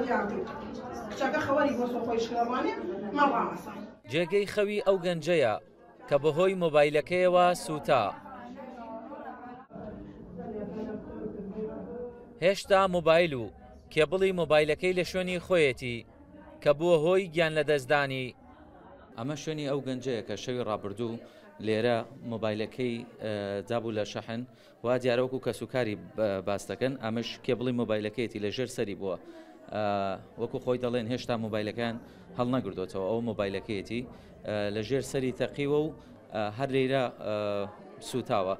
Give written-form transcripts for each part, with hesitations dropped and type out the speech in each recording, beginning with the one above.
پیاکەی کچەکە خەوەری بۆ سۆخۆی شکێڕوانێ مەڕامەسە جێگەی خەوی ئەو گەنجەیە کە بەهۆی مۆبایلەکەیەوە سوتا. هێشتا مۆبایل و کێبڵی مۆبایلەکەی لە شوێنی خۆیەتی کە بووە هۆی گیان لەدەستدانی. ئەمە شوێنی ئەو گەنجەیە کە شەوی ڕابردوو لێرە مۆبایلەکەی جابوو لە شەحن وا دیارەوەکو کە سوکاری باس دەکەن. ئەمەش کێبڵی مۆبایلەکەیەتی لە ژێر سەری بووە، وەکو خۆی دەڵێن هێشتا مۆبایلەکان هەڵ نەگردوێتەوە. ئەو مۆبایلەکەیەتی لە ژێر سەری تەقیوە و هەر لێرە سوتاوە.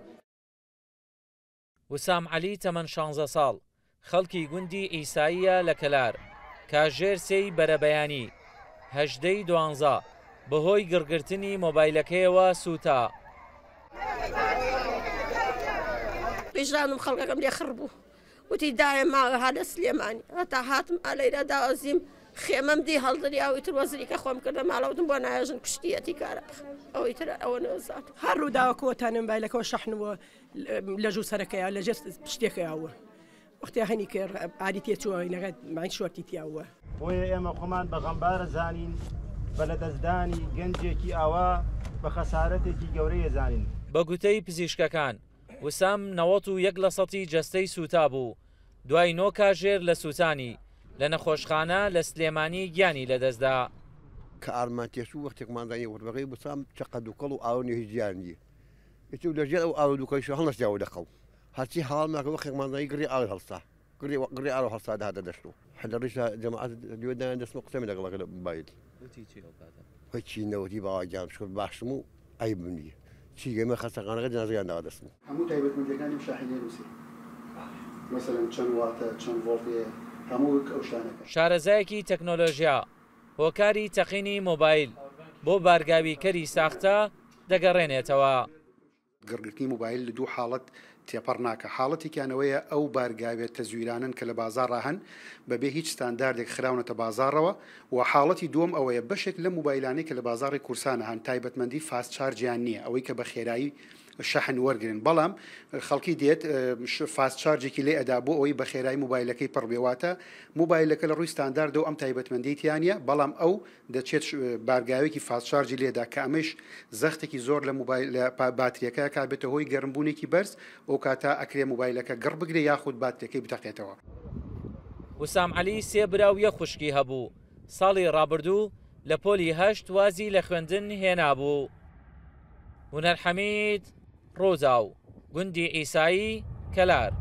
وسام عەلی تەمەن 16 ساڵ خەڵکی گوندی ئیساییە لە کەلار، کاژێر سێی بەرەبەیانی 18 دوانزە بەهۆی گڕگرتنی مۆبایلەکەیەوە سوتا. پیژانم خەڵکەکەم لێ خڕ بوو، وتی دایە ماوە هادە سلێمانی هەتا هاتم ئالەیرە داوەزیم خێمەم دی هەڵدەری ئەویتر وەزریکە خۆم کردە ماڵەوتم بۆ نایژن کشتیەتی کارە ئەوەی تر ئەوە نەوەزات هەر ڕووداوەکەوەتانم مۆبایلەکەەوە شەحنەوە لە ژوو سەرەکەیە لە ژێر شتێکەوە وەختی هەنی کە ئاری تێچووە نەگەت مای شۆرتی تیاوە. بۆیە ئێمە خۆمان بە غەمبارە زانین بە لەدەستدانی گەنجێکی ئاوا بە خەسارەتێکی گەورەیە زانین. بە گوتەی پزیشکەکان وسام 91% جەستەی سوتا بوو، دوای 9 کاژێر لە سوتانی لە نەخۆشخانە لە سلێمانی گیانی لەدەستدا. کە ئارمان تێشوو وەختێکمانزانی وەربەکەی بسام چقە دووکەڵ و ئاوە هیچ گیانی هیچ لەژێر ئەو ئاو دووکەیش هەڵنەشیاوە دەخەڵ هەرچی هاڵماکە وەختێکمانزانی گڕی ئاو هەڵسا گڕی ئاو هەڵسادا هاتە دەشتو حەدەڕیشە جەماعەت دوێدایان دەستمە قسەمی لەگەڵەکە لە موبایل هیچ چینەوەتی باواگیان شکر باشم و عیبم نییە چیگەمە خەستەخانەکە جنازەکانداوا دەستم. هەموو تایبەتمەندیەکانی شاحنێ نووسی مەسەلەن چەند واتە چەند ڤۆڵتەیە هەموو ئەو شتانەکە. شارەزایەکی تەکنۆلۆژیا هۆکاری تەقینی مۆبایل بۆ بارگاویکەری ساختە دەگەڕێنێتەوە. گڕگرتنی مۆبایل لە دوو حاڵەت تێپەڕ ناکە. حاڵەتێکیانەوەیە ئەو بارگاوێت تەزویرانن کە لە بازار ڕاهەن بەبێ هیچ ستانداردێک خراونەتە بازارەوە و حاڵەتی دووەم ئەوەیە بەشێک لە مۆبایلانەی کە لە بازاری کورسانە هەن تایبەتمەندی فاست چارجیان نییە ئەوەی کە بە خێرایی شەحن وەرگن بەڵام خەڵکی دێت فاست چارجێکی لێ ئەدا بۆ ئەوەی بە خێرایی مۆبایلەکەی پڕبێواتە مۆبایلەکە لە ڕووی ستانداردە و ئەم تایبەتمەندیتیانە بەڵام ئەو دەچێت بارگاوێکی فاست چارجی لێدا کە ئەمەش زەختێکی زۆر لە مۆبایل لە باتریەکە کابێتە هۆی گەرمبوونێکی بەرز ئەو کاتە ئەکرێ مۆبایلەکە گڕ بگرێ یاخود باتریەکەی بتەقێتەوە. وسام عەلی 3 براویە خوشکی هەبوو. ساڵی ڕابردوو لە پۆلی هەشت وازی لە خوێندن هێنابوو. هونەر حەمید ڕۆزاو گوندی ئیسایی کەلار.